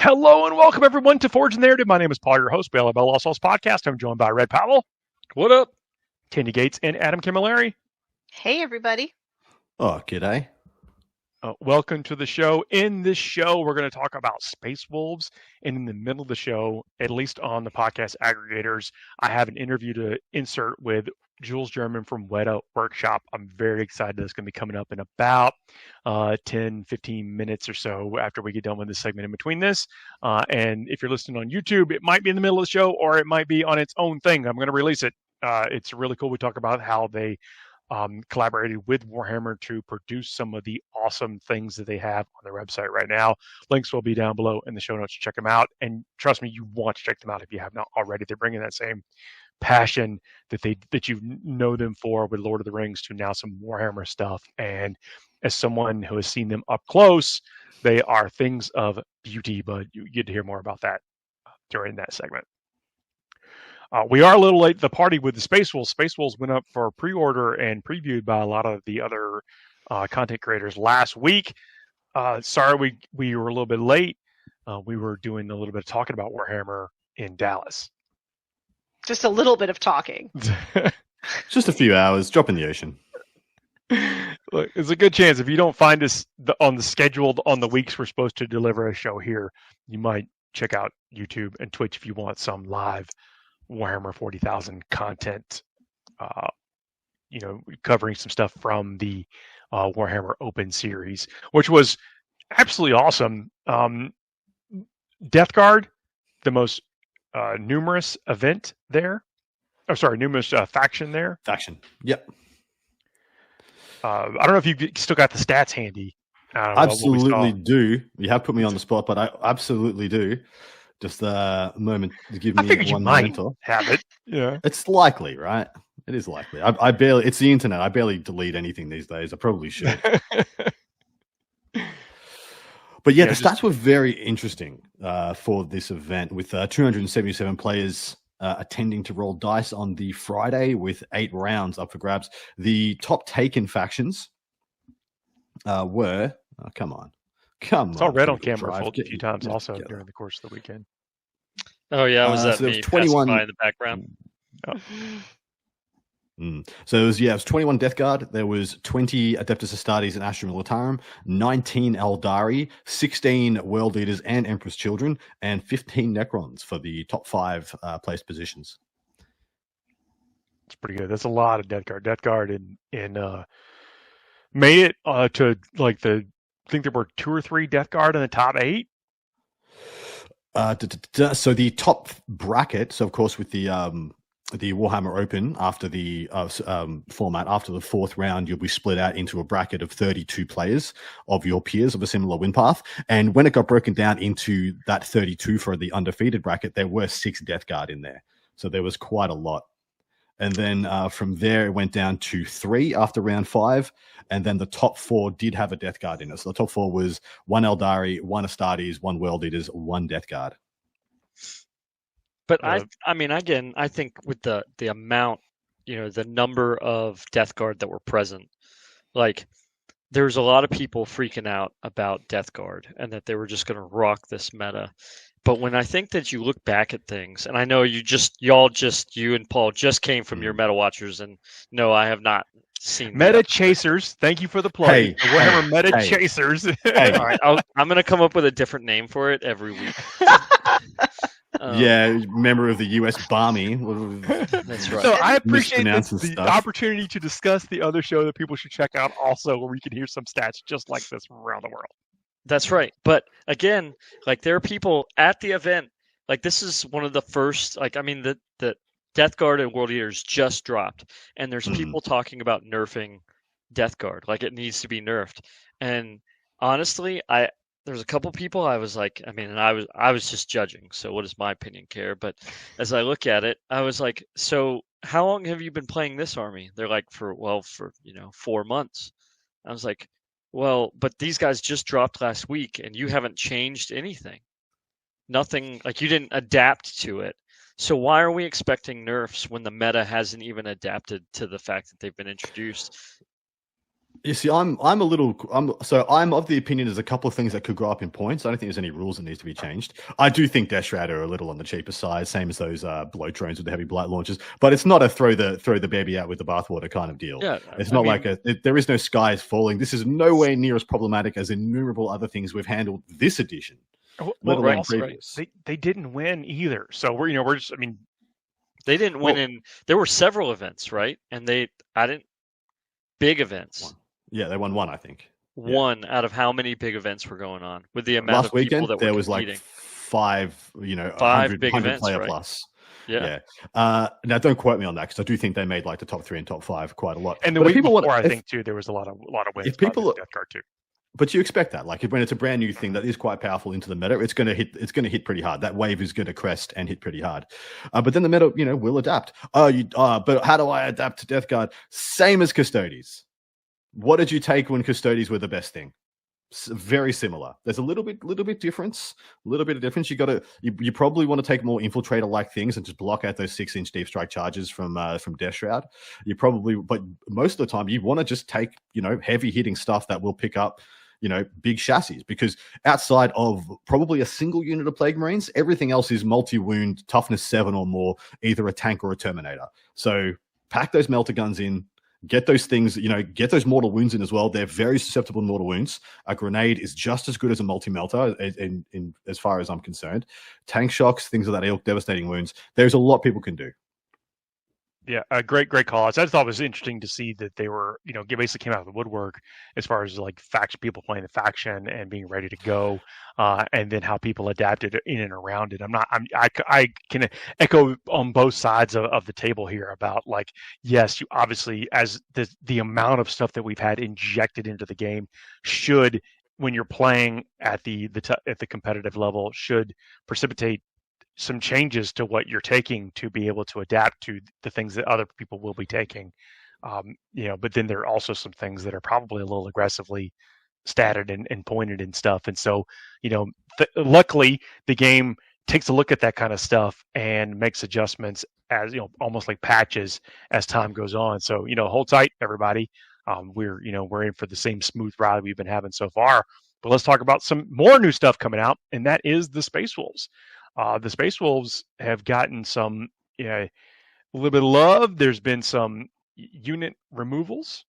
Hello and welcome everyone to Forge and Narrative. My name is Paul, your host, Bell Lost Souls Podcast. I'm joined by Red Powell. What up? Tandy Gates and Adam Camilleri. Hey, everybody. Oh, g'day. Welcome to the show. In this show, we're going to talk about Space Wolves. And in the middle of the show, at least on the podcast aggregators, I have an interview to insert with Jules German from Weta Workshop. I'm very excited. That's going to be coming up in about 10, 15 minutes or so after we get done with this segment in between this. And if you're listening on YouTube, it might be in the middle of the show or it might be on its own thing. I'm going to release it. It's really cool. We talk about how they collaborated with Warhammer to produce some of the awesome things that they have on their website right now. Links will be down below in the show notes to check them out. And trust me, you want to check them out if you have not already. They're bringing that same passion that you know them for with Lord of the Rings to now some Warhammer stuff. And as someone who has seen them up close, they are things of beauty, but you get to hear more about that during that segment. We are a little late to the party with the Space Wolves. Space Wolves went up for pre-order and previewed by a lot of the other content creators last week. Sorry we were a little bit late. We were doing a little bit of talking about Warhammer in Dallas. Just a little bit of talking. Just a few hours, drop in the ocean. Look, there's a good chance if you don't find us on the scheduled on the weeks we're supposed to deliver a show here, you might check out YouTube and Twitch if you want some live Warhammer 40,000 content, covering some stuff from the Warhammer Open series, which was absolutely awesome. Death Guard, the most numerous event there. Oh, sorry, numerous faction there. Faction. Yep. I don't know if you still got the stats handy. Absolutely do. You have put me on the spot, but I absolutely do. Just a moment to give me one moment. Have it. Yeah. It's likely, right? It is likely. I barely. It's the internet. I barely delete anything these days. I probably should. But yeah, the stats were very interesting for this event, with 277 players attending to roll dice on the Friday, with 8 rounds up for grabs. The top taken factions were come on. It's all red on camera a few times also during the course of the weekend. Oh yeah, was that so me 21 by in the background? Oh. So it was 21 Death Guard. There was 20 Adeptus Astartes and Astra Militarum, 19 Eldari, 16 World Eaters and Empress Children, and 15 Necrons for the top 5 placed positions. It's pretty good. That's a lot of Death Guard. Death Guard in made it to like I think there were 2 or 3 Death Guard in the top 8. So the top bracket. So of course with the Warhammer Open, after the format, after the 4th round, you'll be split out into a bracket of 32 players of your peers of a similar win path. And when it got broken down into that 32 for the undefeated bracket, there were 6 Death Guard in there. So there was quite a lot. And then from there, it went down to 3 after round 5. And then the top 4 did have a Death Guard in it. So the top 4 was 1 Eldari, 1 Astartes, 1 World Eaters, 1 Death Guard. But I mean, again, I think with the amount, the number of Death Guard that were present, like there's a lot of people freaking out about Death Guard and that they were just going to rock this meta. But when I think that you look back at things, and I know you and Paul just came from your Meta Watchers, and no, I have not seen Meta Chasers. Thank you for the plug. Hey, Warhammer Meta Chasers. Hey. All right, I'm going to come up with a different name for it every week. Member of the U.S. Barmy. That's right. So I appreciate the opportunity to discuss the other show that people should check out also, where we can hear some stats just like this from around the world. That's right. But again, like there are people at the event, like this is one of the first, the Death Guard and World Eaters just dropped, and there's people talking about nerfing Death Guard, like it needs to be nerfed. And honestly, there's a couple people I was like, and I was just judging. So what does my opinion care? But as I look at it, I was like, so how long have you been playing this army? They're like, for 4 months. I was like, well, but these guys just dropped last week and you haven't changed anything. Nothing, like you didn't adapt to it. So why are we expecting nerfs when the meta hasn't even adapted to the fact that they've been introduced? You see, I'm of the opinion there's a couple of things that could grow up in points. I don't think there's any rules that needs to be changed. I do think Death Shroud are a little on the cheaper side, same as those blow drones with the heavy blight launchers. But it's not a throw the baby out with the bathwater kind of deal. Yeah, it's not like there is no skies falling. This is nowhere near as problematic as innumerable other things we've handled this edition. Well, they didn't win either. So we're just, I mean, they didn't win in. There were several events, right? And big events. Yeah, they won one, I think. One out of how many big events were going on with the amount last of people weekend, that were there was competing. like five 100 big events, player right? plus. Yeah. Now, don't quote me on that because I do think they made like the top 3 and top 5 quite a lot. And the week before, I think too, there was a lot of wins. If people Death Guard too. But you expect that, like when it's a brand new thing that is quite powerful into the meta, it's going to hit pretty hard. That wave is going to crest and hit pretty hard. But then the meta, will adapt. But how do I adapt to Death Guard? Same as Custodes. What did you take when Custodes were the best thing? Very similar. There's a little bit difference. You probably want to take more infiltrator like things and just block out those 6-inch deep strike charges from Death Shroud. But most of the time you want to just take heavy hitting stuff that will pick up big chassis, because outside of probably a single unit of Plague Marines, everything else is multi-wound, toughness 7 or more, either a tank or a Terminator. So pack those melter guns in. Get those things, get those mortal wounds in as well. They're very susceptible to mortal wounds. A grenade is just as good as a multi-melter in as far as I'm concerned. Tank shocks, things of that ilk, devastating wounds. There's a lot people can do. Yeah, a great call. I just thought it was interesting to see that they were, basically came out of the woodwork as far as like people playing the faction and being ready to go, and then how people adapted in and around it. I can echo on both sides of the table here about like, yes, you obviously, as the amount of stuff that we've had injected into the game should, when you're playing at the competitive level, should precipitate some changes to what you're taking to be able to adapt to the things that other people will be taking. But then there are also some things that are probably a little aggressively statted and pointed and stuff. And so, luckily the game takes a look at that kind of stuff and makes adjustments as, almost like patches as time goes on. So, hold tight, everybody. We're in for the same smooth ride we've been having so far, but let's talk about some more new stuff coming out. And that is the Space Wolves. The Space Wolves have gotten some a little bit of love. There's been some unit removals,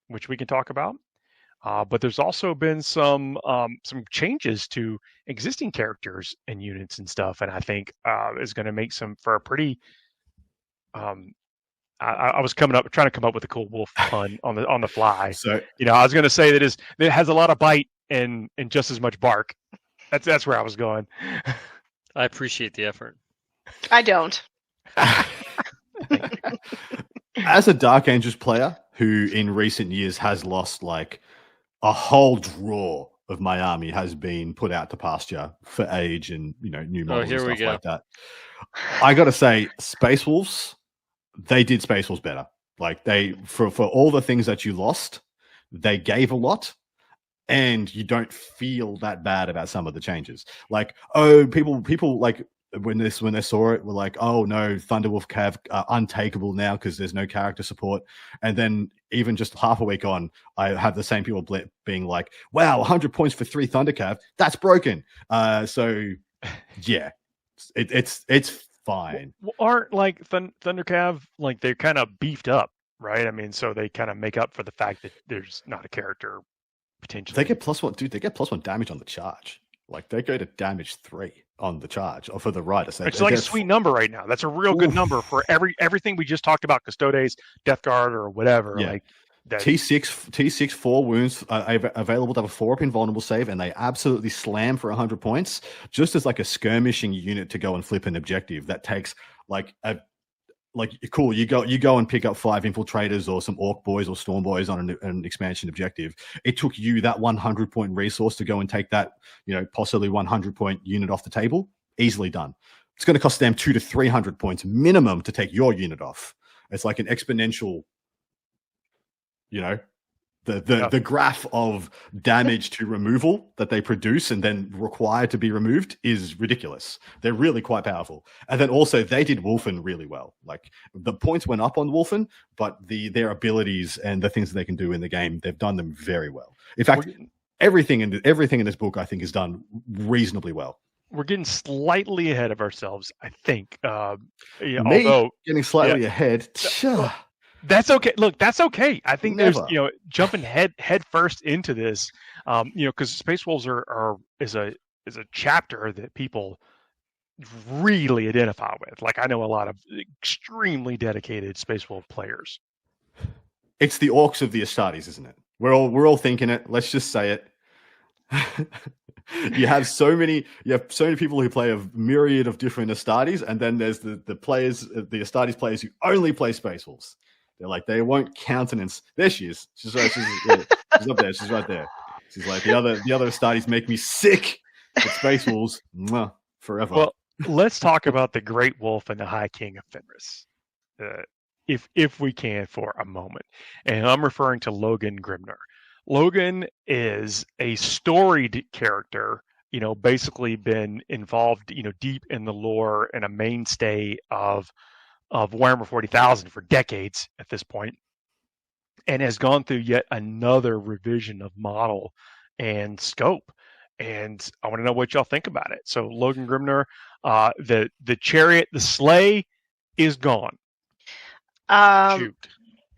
which we can talk about. But there's also been some changes to existing characters and units and stuff, and I think is going to make for a pretty. I was trying to come up with a cool wolf pun on the fly. So I was going to say that it has a lot of bite and just as much bark. That's where I was going. I appreciate the effort. I don't. As a Dark Angels player who in recent years has lost like a whole draw of my army has been put out to pasture for age and new models and stuff like that. I got to say, Space Wolves, they did Space Wolves better. Like for all the things that you lost, they gave a lot. And you don't feel that bad about some of the changes. Like, people like when they saw it were like, oh no, Thunderwolf Cav untakeable now because there's no character support. And then even just half a week on, I have the same people being like, wow, 100 points for 3 Thunder Cav, that's broken. So yeah, it's fine. Well, aren't like Thunder Cav like they're kind of beefed up, right? I mean, so they kind of make up for the fact that there's not a character. Potentially. They get +1, dude. They get +1 damage on the charge. Like they go to damage 3 on the charge, or for the rider. So it's like a sweet number right now. That's a real good number for everything we just talked about: Custodes, Death Guard, or whatever. Yeah. Like that. T6 4 wounds available to have a 4-up invulnerable save, and they absolutely slam for 100 points, just as like a skirmishing unit to go and flip an objective that takes cool. You go and pick up 5 infiltrators or some orc boys or storm boys on an expansion objective. It took you that 100-point resource to go and take that, possibly 100-point unit off the table. Easily done. It's going to cost them 200 to 300 points minimum to take your unit off. It's like an exponential, The graph of damage to removal that they produce and then require to be removed is ridiculous. They're really quite powerful. And then also they did Wolfen really well. Like the points went up on Wolfen, but their abilities and the things that they can do in the game, they've done them very well. In fact, everything in this book I think is done reasonably well. We're getting slightly ahead of ourselves, I think. Although getting slightly ahead. That's okay. Look, that's okay. I think there's, jumping head first into this, because Space Wolves is a chapter that people really identify with. Like I know a lot of extremely dedicated Space Wolf players. It's the orcs of the Astartes, isn't it? We're all thinking it. Let's just say it. You have so many people who play a myriad of different Astartes, and then there's the Astartes players who only play Space Wolves. They're like, they won't countenance. There she is. She's up there. She's right there. She's like, the other Astartes make me sick. But Space Wolves, forever. Well, let's talk about the Great Wolf and the High King of Fenris, if we can for a moment. And I'm referring to Logan Grimner. Logan is a storied character, basically been involved, deep in the lore and a mainstay of Warhammer 40,000 for decades at this point, and has gone through yet another revision of model and scope. And I want to know what y'all think about it. So Logan Grimner, the chariot, the sleigh is gone. Shoot.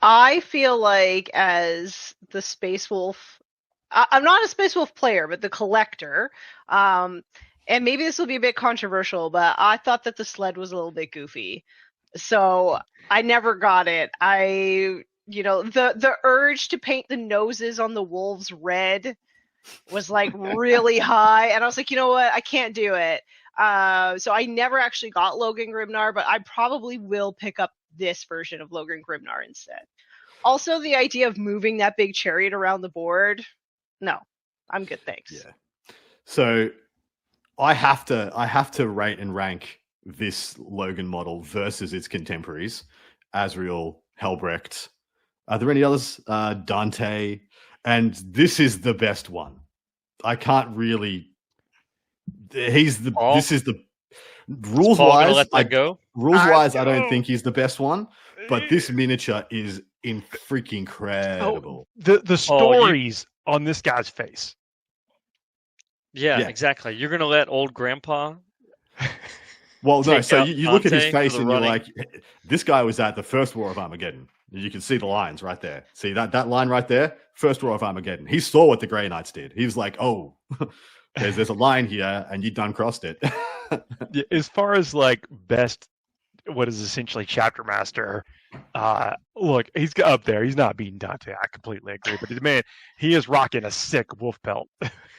I feel like as the Space Wolf, I'm not a Space Wolf player, but the collector, and maybe this will be a bit controversial, but I thought that the sled was a little bit goofy. So I never got it. The urge to paint the noses on the wolves red was like really high. And I was like, you know what? I can't do it. So I never actually got Logan Grimnar, but I probably will pick up this version of Logan Grimnar instead. Also, the idea of moving that big chariot around the board, no, I'm good, thanks. Yeah. So I have to rate and rank this Logan model versus its contemporaries, Asriel, Helbrecht. Are there any others? Dante, and this is the best one. I can't really. This is the rules wise. Let that go. Rules wise, I don't think he's the best one, but this miniature is freaking incredible. The stories on this guy's face. Yeah, exactly. You're gonna let old grandpa. Well, no. So you look at his face and you're like, this guy was at the First War of Armageddon. You can see the lines right there. See that line right there? First War of Armageddon. He saw what the Grey Knights did. He was like, oh, there's a line here, and you done crossed it. As far as like best, what is essentially chapter master, look, he's up there. He's not beating Dante. I completely agree. But man, he is rocking a sick wolf pelt,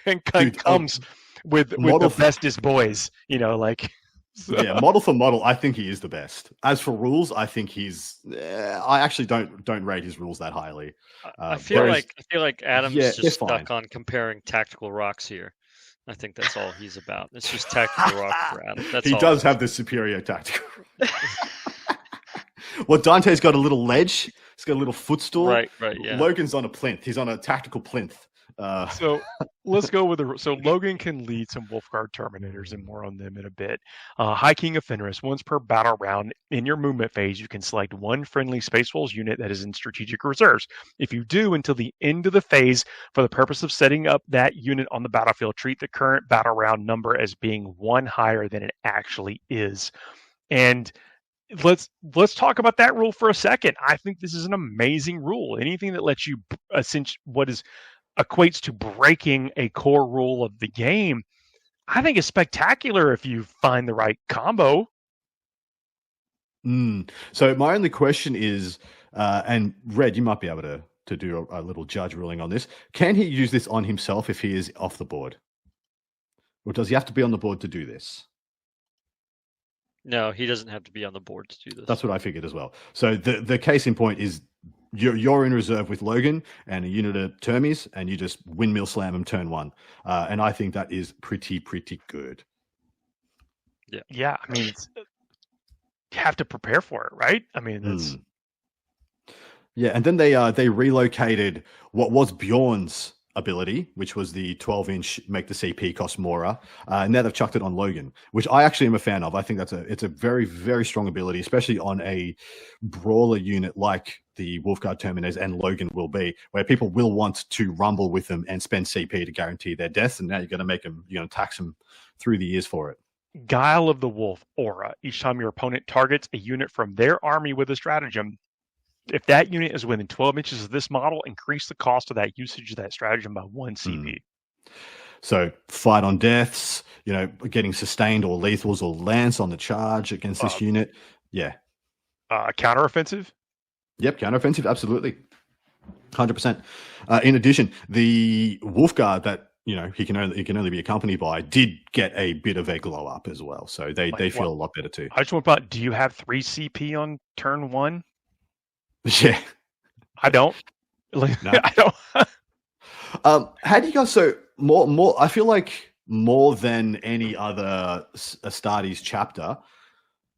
and comes with the bestest boys. So. Yeah, model for model, I think he is the best. As for rules, I think he's. I actually don't rate his rules that highly. I feel like Adam's just stuck on comparing tactical rocks here. I think that's all he's about. It's just tactical rock for Adam. He does have the superior tactical. Well, Dante's got a little ledge. He's got a little footstool. Right. Yeah. Logan's on a plinth. He's on a tactical plinth. So let's go with so Logan can lead some Wolfguard Terminators, and more on them in a bit. High King of Fenris. Once per battle round in your movement phase, you can select one friendly Space Wolves unit that is in strategic reserves. If you do until the end of the phase, for the purpose of setting up that unit on the battlefield, treat the current battle round number as being one higher than it actually is. And let's talk about that rule for a second. I think this is an amazing rule. Anything that lets you equates to breaking a core rule of the game, I think is spectacular if you find the right combo. So my only question is, and Red, you might be able to do a little judge ruling on this. Can he use this on himself if he is off the board? Or does he have to be on the board to do this? No, he doesn't have to be on the board to do this. That's what I figured as well. So the case in point is you're in reserve with Logan and a unit of Termies, and you just windmill slam them turn one. And I think that is pretty good. Yeah. I mean, you have to prepare for it, right? I mean, Yeah, and then they relocated what was Bjorn's ability, which was the 12-inch make the CP cost more. Now they've chucked it on Logan, which I actually am a fan of. I think it's a very, very strong ability, especially on a brawler unit like the Wolfguard Terminators and Logan will be, where people will want to rumble with them and spend CP to guarantee their deaths, and now you're going to make them, tax them through the ears for it. Guile of the Wolf aura. Each time your opponent targets a unit from their army with a stratagem, if that unit is within 12 inches of this model, increase the cost of that usage of that stratagem by 1 CP. So fight on deaths, getting sustained or lethals or lance on the charge against this unit. Yeah. Counteroffensive? Yep, counteroffensive, absolutely. 100%. In addition, the Wolfguard that he can only be accompanied by did get a bit of a glow up as well. So they feel a lot better too. I just want to point out, do you have 3 CP on turn 1? Yeah, I don't. No. I don't. How do you guys? So more. I feel like more than any other Astartes chapter,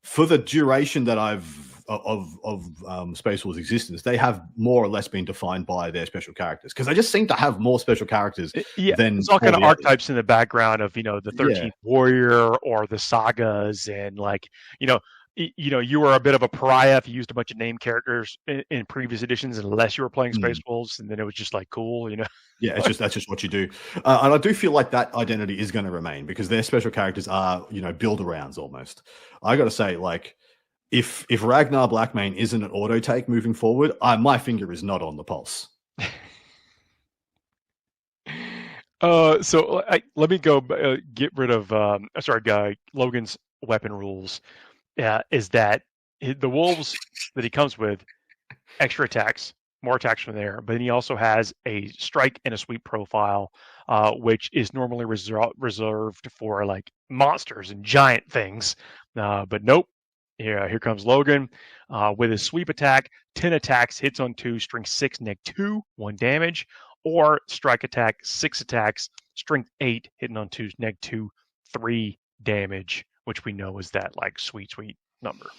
for the duration that I've of Space Wolves' existence, they have more or less been defined by their special characters, because they just seem to have more special characters. Than it's all kind of others. archetypes in the background of the 13th Warrior or the sagas, and you were a bit of a pariah if you used a bunch of name characters in previous editions, unless you were playing Space Wolves, and then it was just like cool, Yeah, that's just what you do, and I do feel like that identity is going to remain because their special characters are build-arounds almost. I got to say, like, if Ragnar Blackmane isn't an auto take moving forward, my finger is not on the pulse. So let me go get rid of Logan's weapon rules. Is that the wolves that he comes with, extra attacks, more attacks from there, but then he also has a strike and a sweep profile, which is normally reserved for like monsters and giant things, but nope. Here comes Logan with his sweep attack, 10 attacks, hits on 2, strength 6, -2, 1 damage, or strike attack, 6 attacks, strength 8, hitting on 2, -2, 3 damage, which we know is that like sweet number.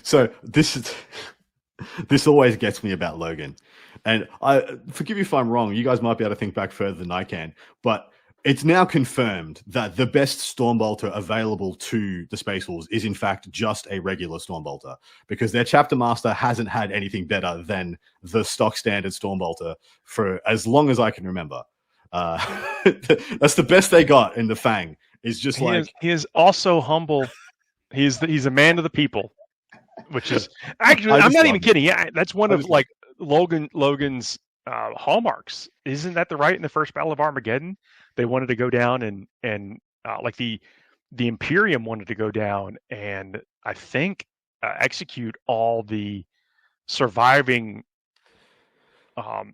So this always gets me about Logan, and I forgive you if I'm wrong. You guys might be able to think back further than I can, but it's now confirmed that the best Stormbolter available to the Space Wolves is in fact just a regular Stormbolter, because their Chapter Master hasn't had anything better than the stock standard Stormbolter for as long as I can remember. That's the best they got in the Fang. Is just he is also humble. He's a man of the people, which is actually I'm not even kidding. Yeah, that's one of like Logan's hallmarks. Isn't that right? In the first Battle of Armageddon, they wanted to go down and like the Imperium wanted to go down and I think execute all the surviving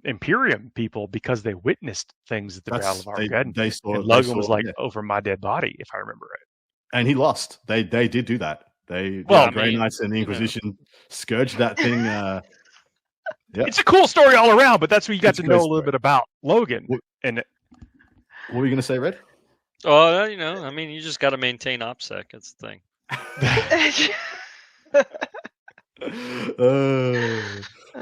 Imperium people because they witnessed things at the Battle of Armageddon. Logan was like, over my dead body, if I remember right. And he lost. They did do that. The Grey Knights and the Inquisition scourged that thing. It's a cool story all around, but that's what you got to know a little bit about Logan. And what were you going to say, Red? Oh, you just got to maintain OPSEC. That's the thing.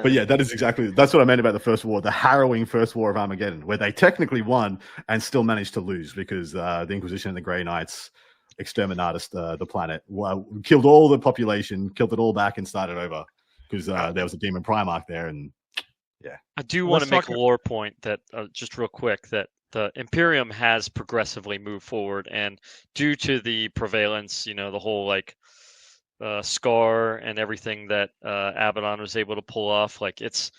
But yeah, that's what I meant about the First War, the harrowing First War of Armageddon, where they technically won and still managed to lose because the Inquisition and the Grey Knights exterminated the planet, killed all the population, killed it all back and started over because there was a demon Primarch there. And yeah, I do want to make a lore point that just real quick, that the Imperium has progressively moved forward, and due to the prevalence, the whole like Scar and everything that Abaddon was able to pull off, like it's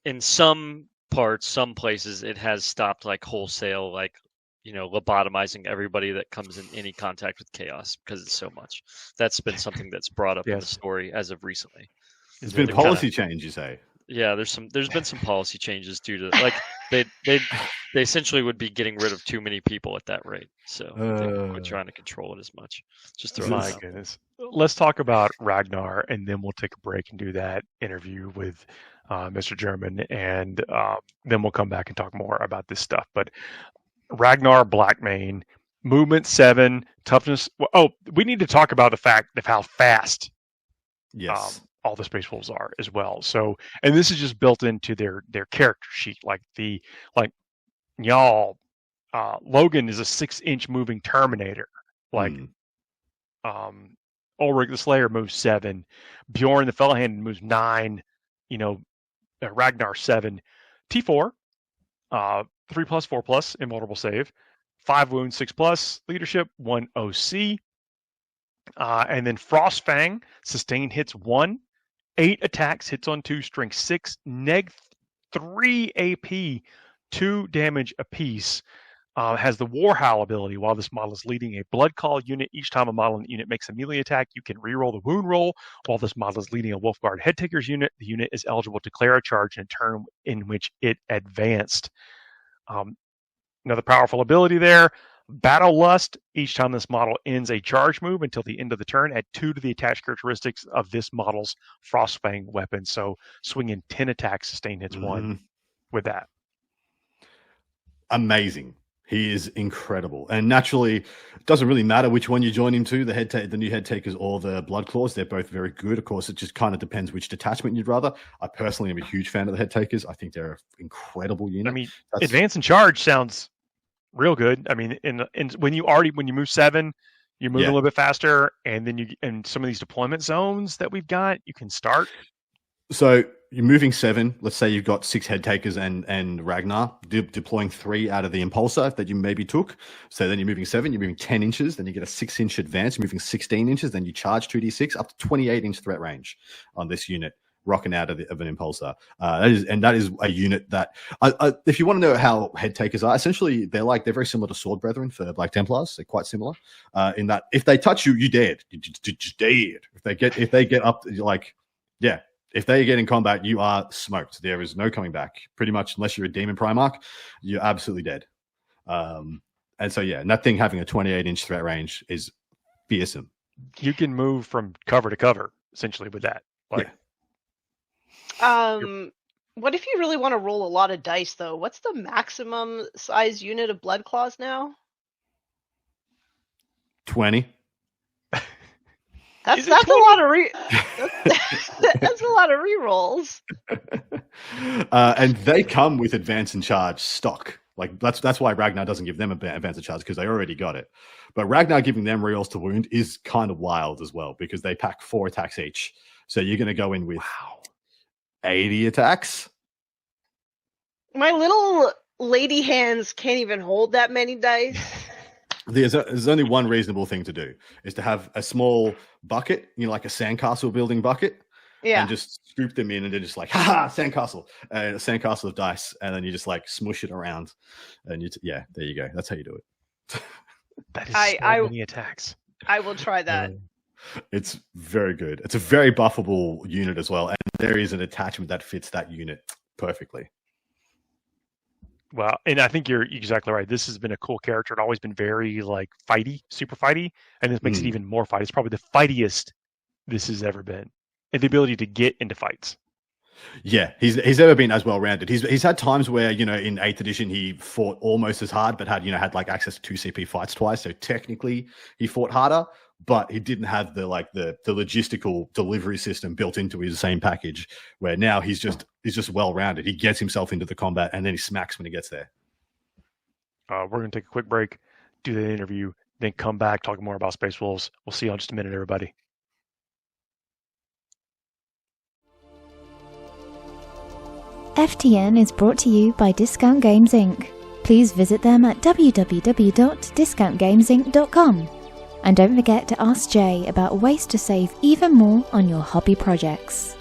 in some parts, some places, it has stopped like wholesale, like lobotomizing everybody that comes in any contact with chaos because it's so much. That's been something that's brought up in the story as of recently. It's been a policy change, you say? Yeah, there's been some policy changes due to like they essentially would be getting rid of too many people at that rate. So they're trying to control it as much. Just throw my goodness. Let's talk about Ragnar, and then we'll take a break and do that interview with Mr. German, and then we'll come back and talk more about this stuff. But Ragnar Blackmane movement 7, toughness. Oh, we need to talk about the fact of how fast Yes. all the Space Wolves are as well. So, and this is just built into their character sheet. Like y'all, Logan is a 6-inch moving Terminator. Like, Ulrich the Slayer moves 7, Bjorn the Fellhanded moves 9. Ragnar 7, T4, 3+, 4+, immortal save, 5 wounds, 6+, leadership, 1 OC. And then Frostfang, sustained hits 1, 8 attacks, hits on 2, strength 6, neg 3 AP, 2 damage apiece. Has the War Howl ability. While this model is leading a Blood Call unit, each time a model in the unit makes a melee attack, you can reroll the wound roll. While this model is leading a Wolfguard Headtaker's unit, the unit is eligible to declare a charge in a turn in which it advanced. Another powerful ability there. Battle Lust. Each time this model ends a charge move until the end of the turn, add 2 to the attached characteristics of this model's Frostfang weapon. So swinging 10 attacks, sustain hits 1 with that. Amazing. He is incredible. And naturally, it doesn't really matter which one you join him to, the new head takers or the blood claws. They're both very good. Of course, it just kind of depends which detachment you'd rather. I personally am a huge fan of the head takers. I think they're an incredible unit. I mean, advance and charge sounds real good. I mean, when you move 7, you move a little bit faster, and then in some of these deployment zones that we've got, you can start. So you're moving 7. Let's say you've got 6 head takers and Ragnar, deploying 3 out of the impulsor that you maybe took. So then you're moving 7, you're moving 10 inches, then you get a 6-inch advance, you're moving 16 inches, then you charge 2d6 up to 28-inch threat range on this unit, rocking out of an impulsor. That is a unit that, if you want to know how head takers are, essentially they're very similar to Sword Brethren for Black Templars. They're quite similar in that if they touch you, you dead. You just dead. If they get up, you're like, yeah. If they get in combat, you are smoked. There is no coming back. Pretty much, unless you're a Demon Primarch, you're absolutely dead. And so, and that thing having a 28-inch threat range is fearsome. You can move from cover to cover, essentially, with that. What if you really want to roll a lot of dice, though? What's the maximum size unit of Blood Claws now? 20. That's a lot of that's a lot of rerolls. And they come with advance and charge stock. Like that's why Ragnar doesn't give them advance and charge, because they already got it. But Ragnar giving them rerolls to wound is kind of wild as well, because they pack 4 attacks each. So you're going to go in with 80 attacks. My little lady hands can't even hold that many dice. There's only one reasonable thing to do, is to have a small bucket, like a sandcastle building bucket, and just scoop them in, and they're just like, sandcastle, a sandcastle of dice, and then you just smush it around, and there you go. That's how you do it. That is so many attacks. I will try that. It's very good. It's a very buffable unit as well, and there is an attachment that fits that unit perfectly. Well, and I think you're exactly right. This has been a cool character. It's always been very fighty, super fighty, and this makes it even more fighty. It's probably the fightiest this has ever been, and the ability to get into fights. Yeah, he's never been as well rounded. He's had times where in 8th edition he fought almost as hard, but had access to 2 CP fights twice. So technically he fought harder, but he didn't have the logistical delivery system built into his same package. Where now he's just well rounded. He gets himself into the combat, and then he smacks when he gets there. We're going to take a quick break, do the interview, then come back, talk more about Space Wolves. We'll see you in just a minute, everybody. FTN is brought to you by Discount Games Inc. Please visit them at www.discountgamesinc.com. And don't forget to ask Jay about ways to save even more on your hobby projects.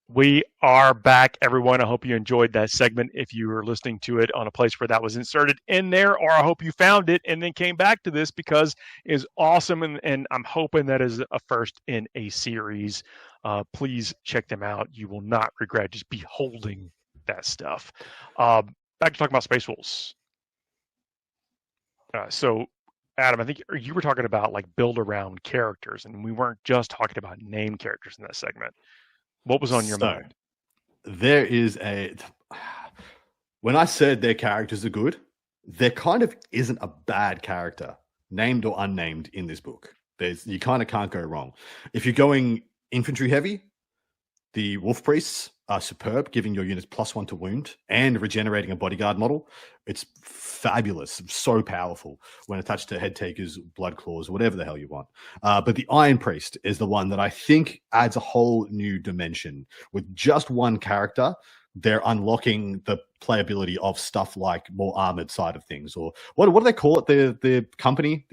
We are back, everyone. I hope you enjoyed that segment. If you were listening to it on a place where that was inserted in there, or I hope you found it and then came back to this, because it's awesome, and I'm hoping that is a first in a series. Please check them out. You will not regret just beholding that stuff. Back to talking about Space Wolves. So, Adam, I think you were talking about build around characters, and we weren't just talking about name characters in that segment. What was on your mind? There is when I said their characters are good, there kind of isn't a bad character, named or unnamed, in this book. You kind of can't go wrong. If you're going infantry heavy, the Wolf Priests are superb, giving your units +1 to wound and regenerating a bodyguard model. It's fabulous, so powerful when attached to Head Takers, Blood Claws, whatever the hell you want. But the Iron Priest is the one that I think adds a whole new dimension. With just one character, they're unlocking the playability of stuff like more armored side of things, or what do they call it? The company,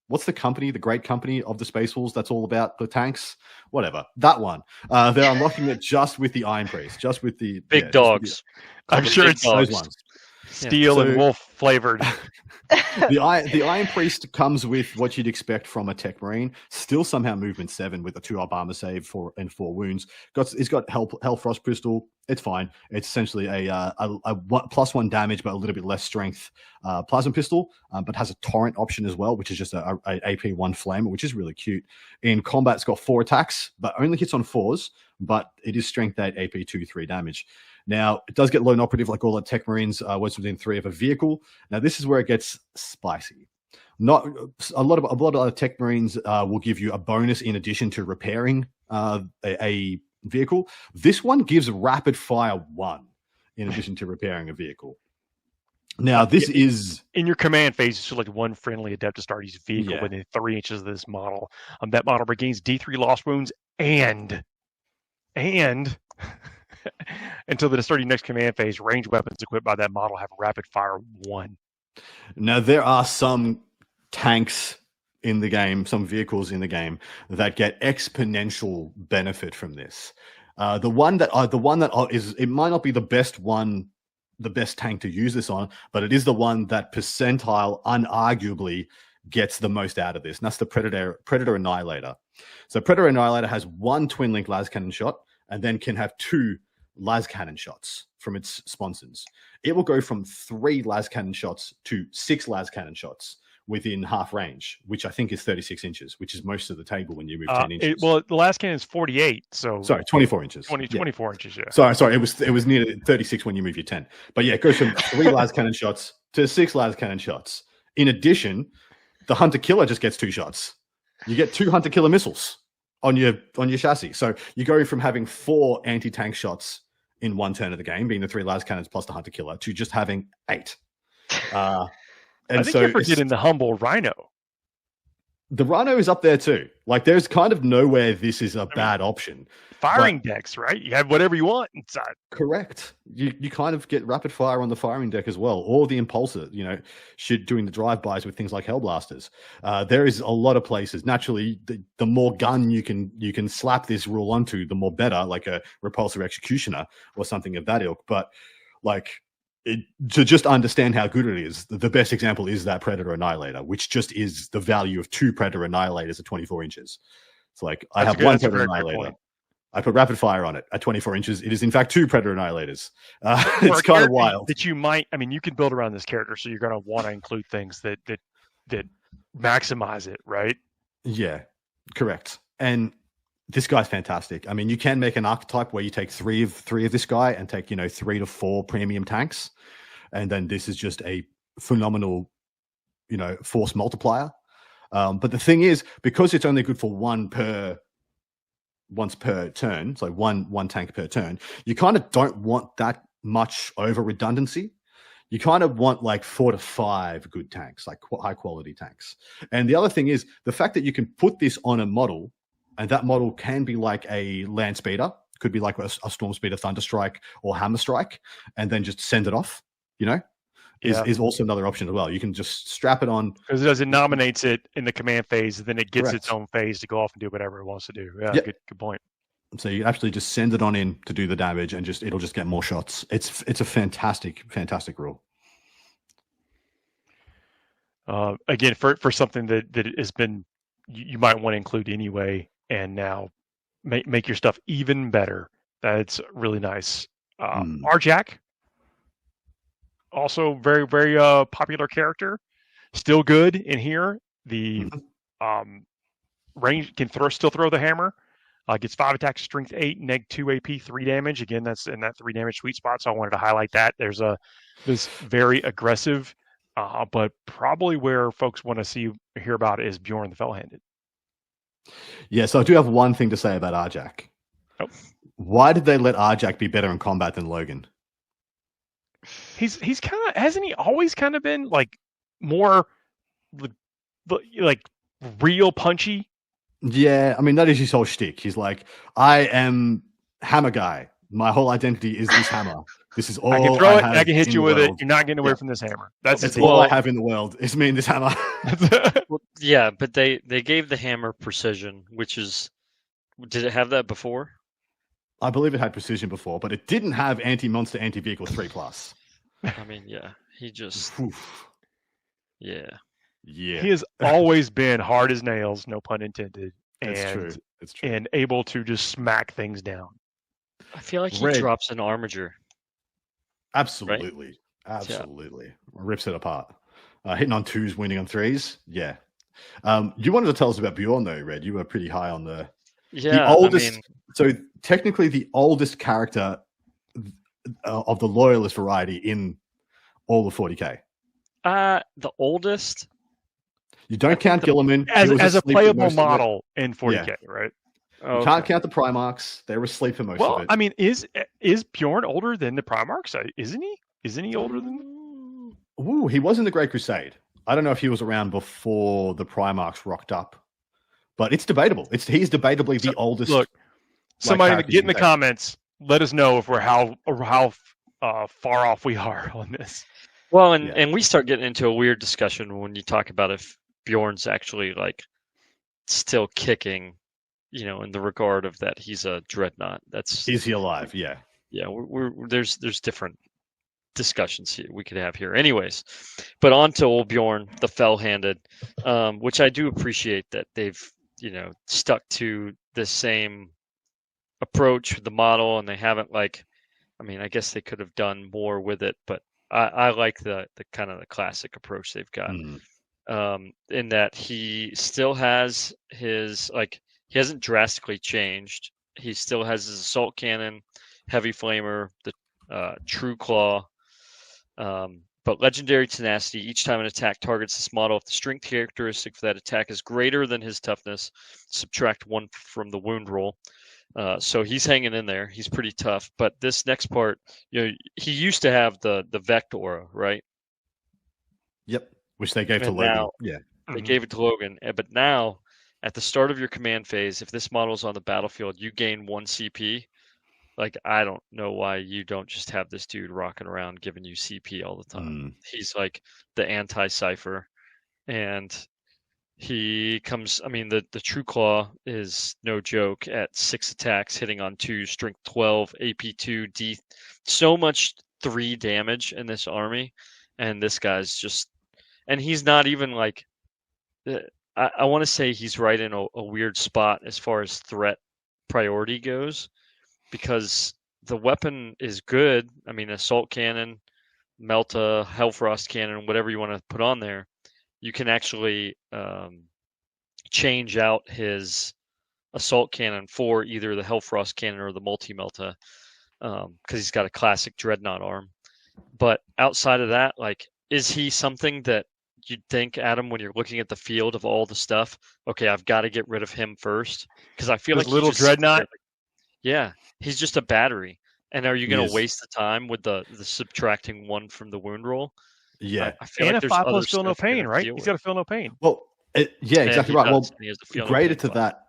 what's the company, the great company of the Space Wolves that's all about the tanks? Whatever, that one. They're unlocking it just with the Iron Priest, just with the big dogs. I'm sure it's those ones. Steel and wolf flavored. The Iron Priest comes with what you'd expect from a Tech Marine. Still somehow movement 7 with a 2-up armor save and 4 wounds. It's got Hellfrost Pistol. It's fine. It's essentially a +1 damage but a little bit less strength plasma pistol, but has a torrent option as well, which is just a AP1 flame, which is really cute. In combat, it's got 4 attacks, but only hits on 4s, but it is strength 8 AP 3 damage. Now, it does get lone operative like all the Tech Marines once within 3 of a vehicle. Now, this is where it gets spicy. Not a lot of other Tech Marines will give you a bonus in addition to repairing a vehicle. This one gives rapid fire 1 in addition to repairing a vehicle. Now, this is in your command phase. Select one friendly Adeptus vehicle within 3 inches of this model. That model regains D3 lost wounds and until the start of your next command phase, ranged weapons equipped by that model have rapid fire 1. Now, there are some tanks in the game, some vehicles in the game that get exponential benefit from this. The one that is, it might not be the best tank to use this on, but it is the one that percentile unarguably gets the most out of this. And that's the Predator Annihilator. So Predator Annihilator has 1 twin link las cannon shot and then can have 2 las cannon shots from its sponsons. It will go from 3 las cannon shots to 6 las cannon shots within half range, which I think is 36 inches, which is most of the table when you move 10 inches. The las cannon is 48, so... Sorry, 24 inches. 24 inches, yeah. Sorry, it was near 36 when you move your 10. But yeah, it goes from 3 las cannon shots to 6 las cannon shots. In addition, the Hunter-Killer just gets 2 shots. You get 2 Hunter-Killer missiles on your chassis. So you go from having 4 anti-tank shots in one turn of the game, being the 3 las cannons plus the Hunter-Killer, to just having 8. I think you're forgetting the humble Rhino. The Rhino is up there too. Like, there's kind of nowhere this is a bad option. Firing decks, right? You have whatever you want inside. Correct. You kind of get rapid fire on the firing deck as well, or the impulsor, doing the drive-bys with things like Hellblasters. There is a lot of places. Naturally, the more gun you can slap this rule onto, the more better, like a Repulsor Executioner or something of that ilk. But to just understand how good it is, the best example is that Predator Annihilator, which just is the value of 2 Predator Annihilators at 24 inches. It's like, I have 1 Predator Annihilator. I put rapid fire on it at 24 inches. It is in fact 2 Predator Annihilators. It's kind of wild. That you can build around this character, so you're going to want to include things that maximize it, right? Yeah, correct. And this guy's fantastic. I mean, you can make an archetype where you take 3 of this guy and take 3 to 4 premium tanks, and then this is just a phenomenal, force multiplier. But the thing is, because it's only good for once per turn, so one tank per turn, you kind of don't want that much over redundancy. You kind of want like 4 to 5 good tanks, like high quality tanks. And the other thing is the fact that you can put this on a model, and that model can be like a land speeder, could be like a storm speeder, Thunderstrike, or Hammer Strike, and then just send it off, is also another option as well. You can just strap it on. Because as it nominates it in the command phase, then it gets its own phase to go off and do whatever it wants to do. Yeah, yep. Good point. So you actually just send it on in to do the damage, and it'll just get more shots. It's a fantastic rule. Again, for something that has been, you might want to include anyway, and now make your stuff even better. That's really nice. Arjack, also very, very popular character. Still good in here. The range can still throw the hammer. Gets 5 attack, strength 8, neg 2 AP, 3 damage. Again, that's in that 3 damage sweet spot. So I wanted to highlight that. There's this very aggressive, but probably where folks want to hear about is Bjorn the Fell-Handed. Yeah, so I do have one thing to say about Arjak. Oh. Why did they let Arjak be better in combat than Logan? He's kind of, hasn't he always kind of been like more like real punchy? Yeah, I mean, that is his whole shtick. He's like, I am Hammer Guy. My whole identity is this hammer. This is all I can throw it, have I can hit in you the with world. it. You're not getting away from this hammer. That's all I have in the world. It's me and this hammer. Well, yeah, but they gave the hammer precision, which is, did it have that before? I believe it had precision before, but it didn't have anti-monster, anti-vehicle 3+. I mean, yeah, he just, yeah. Yeah. He has always been hard as nails, no pun intended. It's true. It's true. And able to just smack things down. I feel like he Red. drops an armature. Absolutely. Right? Absolutely. Yeah. Rips it apart. Hitting on 2s, winning on 3s. Yeah. You wanted to tell us about Bjorn, though, Red. You were pretty high on the oldest. I mean, so technically the oldest character of the loyalist variety in all of 40k. The oldest. You don't count Gilliman as a playable model in 40k, right? You can't count the Primarchs. They were asleep for most of it. Well, I mean, is Bjorn older than the Primarchs? Isn't he? Isn't he older than? Ooh, he was in the Great Crusade. I don't know if he was around before the Primarchs rocked up, but it's debatable. He's debatably the oldest. Look, somebody get in the comments. Let us know if we're how far off we are on this. Well, and we start getting into a weird discussion when you talk about if Bjorn's actually like still kicking, in the regard of that he's a dreadnought. Is he alive? Yeah. Yeah, there's different discussions here we could have here. Anyways, but on to old Bjorn, the Fell-Handed, which I do appreciate that they've stuck to the same approach with the model, and they haven't I guess they could have done more with it, but I like the kind of the classic approach they've got. In that he still has his he hasn't drastically changed. He still has his assault cannon, heavy flamer, the true claw, but legendary tenacity. Each time an attack targets this model, if the strength characteristic for that attack is greater than his toughness, subtract 1 from the wound roll. So he's hanging in there. He's pretty tough. But this next part, he used to have the Vect aura, right? Yep. Which they gave to Logan. Now, they gave it to Logan. But now, at the start of your command phase, if this model's on the battlefield, you gain 1 CP. I don't know why you don't just have this dude rocking around giving you CP all the time. He's like the anti-Cypher. And he comes, the True Claw is no joke at 6 attacks, hitting on 2, strength 12, AP2, D. So much 3 damage in this army. And this guy's just, and he's not even I want to say he's right in a weird spot as far as threat priority goes, because the weapon is good. Assault cannon, Melta, Hellfrost cannon, whatever you want to put on there. You can actually change out his assault cannon for either the Hellfrost cannon or the multi-Melta, because he's got a classic dreadnought arm. But outside of that, is he something that you'd think, Adam, when you're looking at the field of all the stuff, okay, I've got to get rid of him first? Because I feel like little dreadnought. Yeah, he's just a battery. And are you going to waste the time with the subtracting 1 from the wound roll? Yeah, I feel and like a 5+ feel no pain, right? He's got to feel no pain. Well, exactly right. Well, greater to that,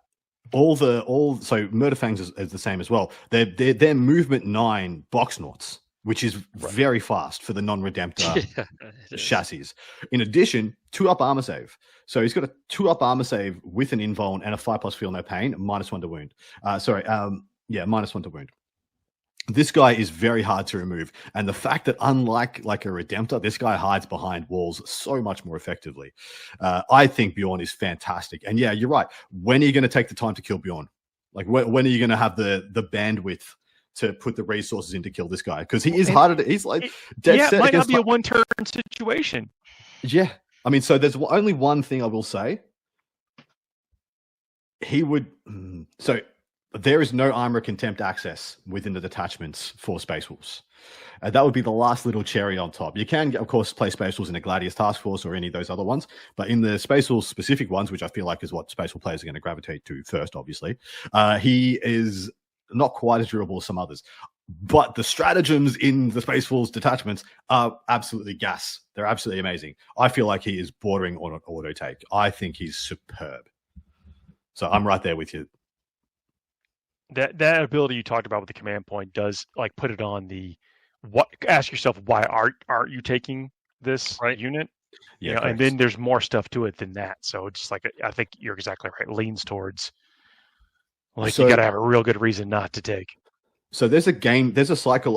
so Murderfangs is the same as well. They're movement 9 box knots, which is very fast for the non-Redemptor chassis. In addition, 2-up armor save. So he's got a 2-up armor save with an invuln and a 5+ feel no pain, -1 to wound. -1 to wound. This guy is very hard to remove. And the fact that unlike a Redemptor, this guy hides behind walls so much more effectively. I think Bjorn is fantastic. And yeah, you're right. When are you going to take the time to kill Bjorn? When are you going to have the bandwidth to put the resources in to kill this guy? Because he is harder to, he's dead set. It might not be a one-turn situation. Yeah. So there's only one thing I will say. He would, there is no armor contempt access within the detachments for Space Wolves. That would be the last little cherry on top. You can, of course, play Space Wolves in a Gladius Task Force or any of those other ones, but in the Space Wolves specific ones, which I feel like is what Space Wolf players are going to gravitate to first, obviously, he is not quite as durable as some others. But the stratagems in the Space Wolves detachments are absolutely gas. They're absolutely amazing. I feel like he is bordering on an auto take. I think he's superb. So I'm right there with you. That ability you talked about with the command point does like put it on the what. Ask yourself, why aren't you taking this unit? Yeah, you know, and then there's more stuff to it than that. So it's just like, I think you're exactly right. Leans towards like you got to have a real good reason not to take. So there's a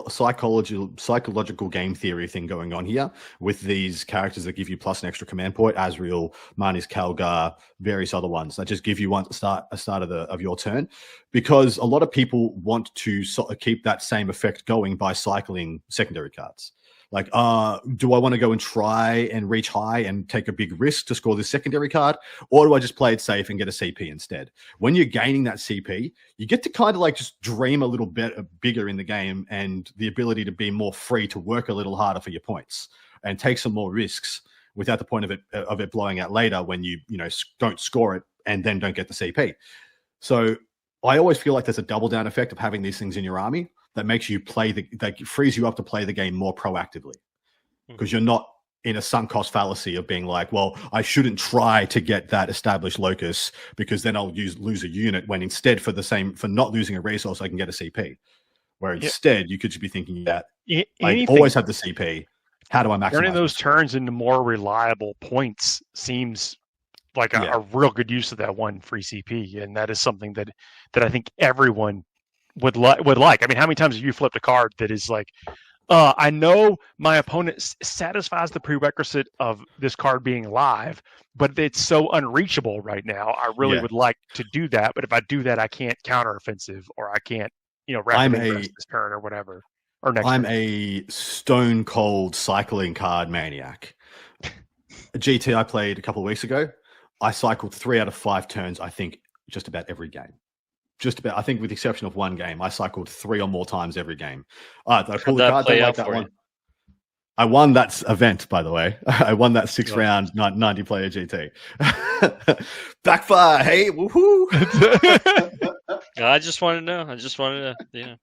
psychological game theory thing going on here with these characters that give you plus an extra command point: Azrael, Marnis Kalgar, various other ones that just give you a start of your turn, because a lot of people want to keep that same effect going by cycling secondary cards. Like, do I want to go and try and reach high and take a big risk to score this secondary card? Or do I just play it safe and get a CP instead? When you're gaining that CP, you get to kind of like just dream a little bit bigger in the game, and the ability to be more free to work a little harder for your points and take some more risks without the point of it blowing out later when you don't score it and then don't get the CP. So I always feel like there's a double down effect of having these things in your army that makes you that frees you up to play the game more proactively, because you're not in a sunk cost fallacy of being like, well, I shouldn't try to get that established locus because then I'll lose a unit, when instead for not losing a resource, I can get a CP. Where instead you could just be thinking that I always have the CP. How do I maximize turning those turns into more reliable points seems like a real good use of that one free CP, and that is something that I think everyone would like. I mean, how many times have you flipped a card that is like, I know my opponent satisfies the prerequisite of this card being live, but it's so unreachable right now. I really would like to do that, but if I do that, I can't counteroffensive, or I can't, rapid this turn or whatever. Or next I'm turn. a stone cold cycling card maniac. A GT I played a couple of weeks ago, I cycled 3 out of 5 turns, I think, just about every game. I think with the exception of one game, I cycled 3 or more times every game. Did I pull the card? Don't like that one. I won that event, by the way. I won that 6-round 90-player GT. Backfire, hey, woohoo! I just want to know. I just wanted to,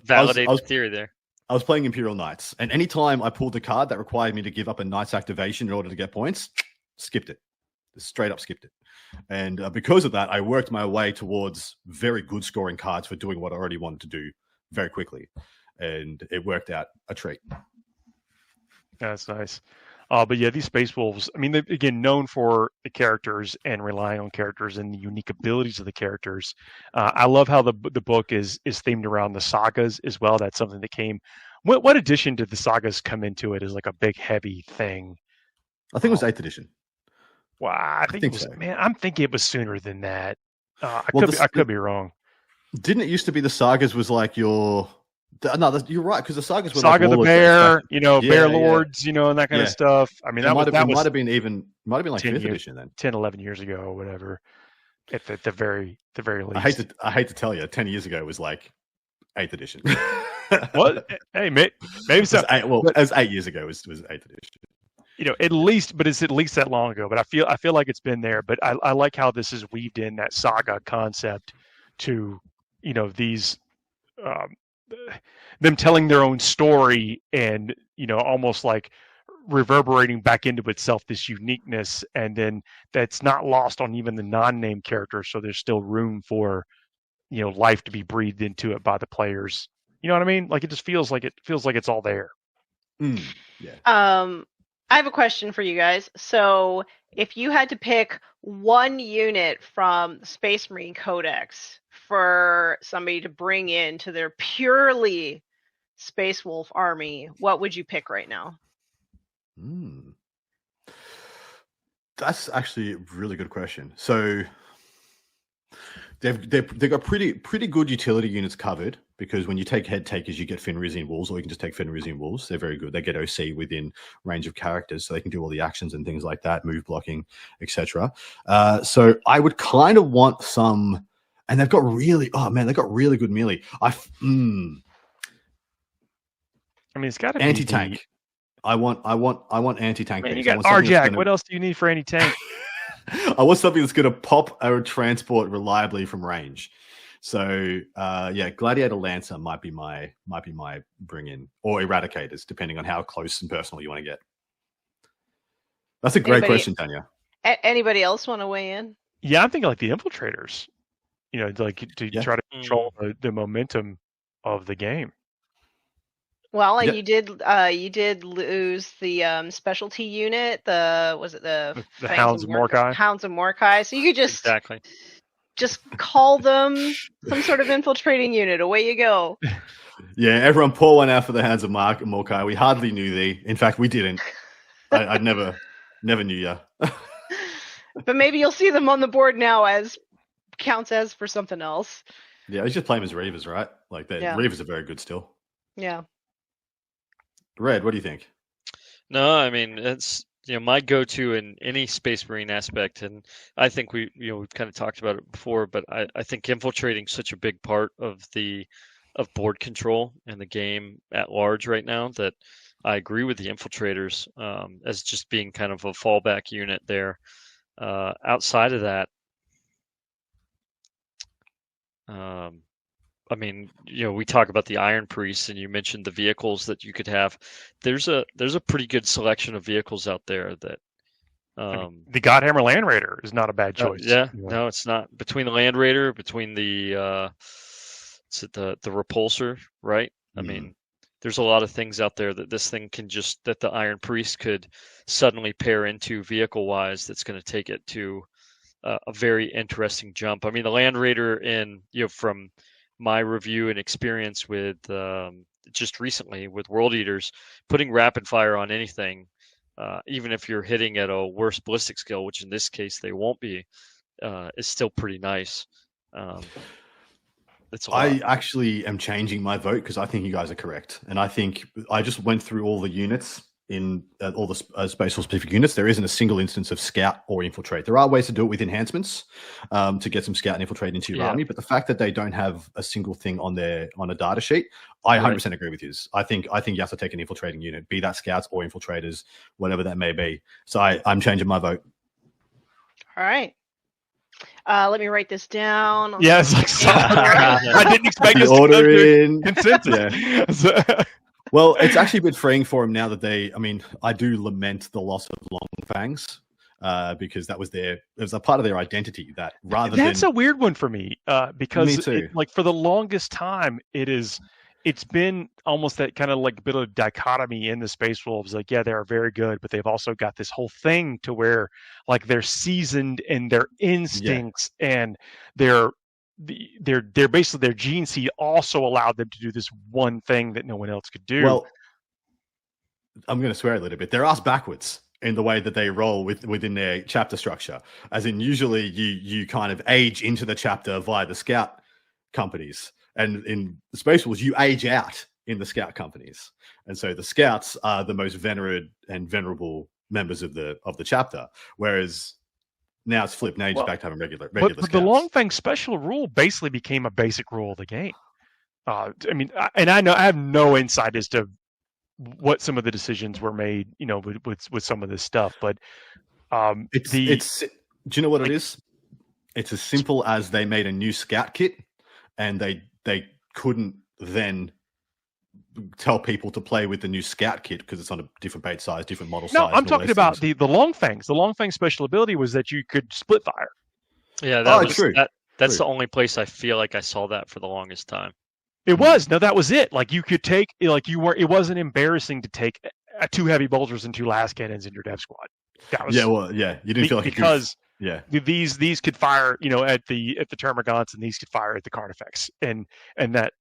validate the theory there. I was playing Imperial Knights, and anytime I pulled a card that required me to give up a Knight's activation in order to get points, skipped it. Straight up skipped it. And because of that, I worked my way towards very good scoring cards for doing what I already wanted to do very quickly. And it worked out a treat. That's nice. But yeah, these Space Wolves, I mean, they're, again, known for the characters and relying on characters and the unique abilities of the characters. I love how the book is themed around the sagas as well. That's something that came. What edition did the sagas come into it as like a big, heavy thing? I think it was 8th edition. Wow, I think it was. So. Man, I'm thinking it was sooner than that. I could be wrong. Didn't it used to be the sagas was like your? No, you're right, because the sagas were Saga like the Bear, Bear Lords, and that kind of stuff. I mean, that might have been like 5th edition then, 10, 11 years ago or whatever. At the very least. I hate to tell you, 10 years ago was like 8th edition. What? Hey, maybe so. As 8 years ago was 8th edition. It's at least that long ago. But I feel like it's been there. But I like how this is weaved in that saga concept to these them telling their own story and almost like reverberating back into itself this uniqueness, and then that's not lost on even the non-named characters. So there's still room for life to be breathed into it by the players. You know what I mean? Like it just feels like it's all there. Yeah. I have a question for you guys. So if you had to pick one unit from the Space Marine Codex for somebody to bring into their purely Space Wolf army, what would you pick right now? That's actually a really good question. So they've got pretty good utility units covered, because when you take head takers, you get Fenrisian Wolves, or you can just take Fenrisian Wolves. They're very good. They get OC within range of characters, so they can do all the actions and things like that, move blocking, etc. So I would kind of want some And they've got really good melee. mean, it's got to be anti-tank. I want anti-tank. Man, you piece. got RJack. What else do you need for anti-tank? I want something that's going to pop a transport reliably from range. So Gladiator Lancer might be my bring in, or Eradicators, depending on how close and personal you want to get. That's a great question, Tanya. Anybody else want to weigh in? Yeah, I'm thinking like the Infiltrators. Like to try to control the momentum of the game. Well, and you did lose the specialty unit. The Hounds of Mordecai? Hounds of Mordecai. So you could just call them some sort of infiltrating unit. Away you go. Yeah, everyone pour one out for the Hounds of Mordecai. We hardly knew thee. In fact, we didn't. I never knew ya. But maybe you'll see them on the board now as counts as for something else. Yeah, we just play them as Reavers, right? Like Reavers are very good still. Yeah. Red, what do you think? No, I mean it's my go-to in any Space Marine aspect, and I think we've kind of talked about it before, but I think infiltrating such a big part of board control and the game at large right now that I agree with the Infiltrators as just being kind of a fallback unit there. Outside of that, I mean, we talk about the Iron Priests, and you mentioned the vehicles that you could have. There's a pretty good selection of vehicles out there that. The Godhammer Land Raider is not a bad choice. No, it's not. Between the Land Raider, between the Repulsor, right? I mean, there's a lot of things out there that this thing can that the Iron Priest could suddenly pair into vehicle-wise. That's going to take it to a very interesting jump. I mean, the Land Raider from my review and experience with just recently with World Eaters, putting rapid fire on anything, even if you're hitting at a worse ballistic skill, which in this case they won't be, is still pretty nice. I actually am changing my vote because I think you guys are correct. And I think I just went through all the units in all the spatial specific units. There isn't a single instance of scout or infiltrate. There are ways to do it with enhancements to get some scout and infiltrate into your army, but the fact that they don't have a single thing on a data sheet, I 100% agree with you. I think you have to take an infiltrating unit, be that scouts or infiltrators, whatever that may be. So I'm changing my vote. All right. Let me write this down. Yeah, it's like I didn't expect this order in consensus. Yeah. Well, it's actually a bit freeing for him now that I do lament the loss of Long Fangs because that was it was a part of their identity. That's a weird one for me because for the longest time it's been almost that kind of like bit of dichotomy in the Space Wolves. Like, yeah, they are very good, but they've also got this whole thing to where like they're seasoned in their instincts and they're basically their gene seed also allowed them to do this one thing that no one else could do. Well, I'm going to swear a little bit. They're asked backwards in the way that they roll within their chapter structure. As in, usually you kind of age into the chapter via the scout companies. And in the Space Wolves, you age out in the scout companies. And so the scouts are the most venerable members of the chapter. Whereas now it's flipped. Now you're just back to having regular but scouts. The Long Fang special rule basically became a basic rule of the game. I mean, and I have no insight as to what some of the decisions were made, with some of this stuff. But do you know what it is? It's as simple as they made a new scout kit, and they couldn't then tell people to play with the new scout kit because it's on a different page size, different model size. No, I'm talking about the Long Fangs. The Long Fang special ability was that you could split fire. Yeah, that's true. That's the only place I feel like I saw that for the longest time. It was. No, that was it. Like you could take, it wasn't embarrassing to take 2 heavy bolters and 2 las cannons in your dev squad. That was, you didn't feel like because these could fire, at the termagants, and these could fire at the card effects, and that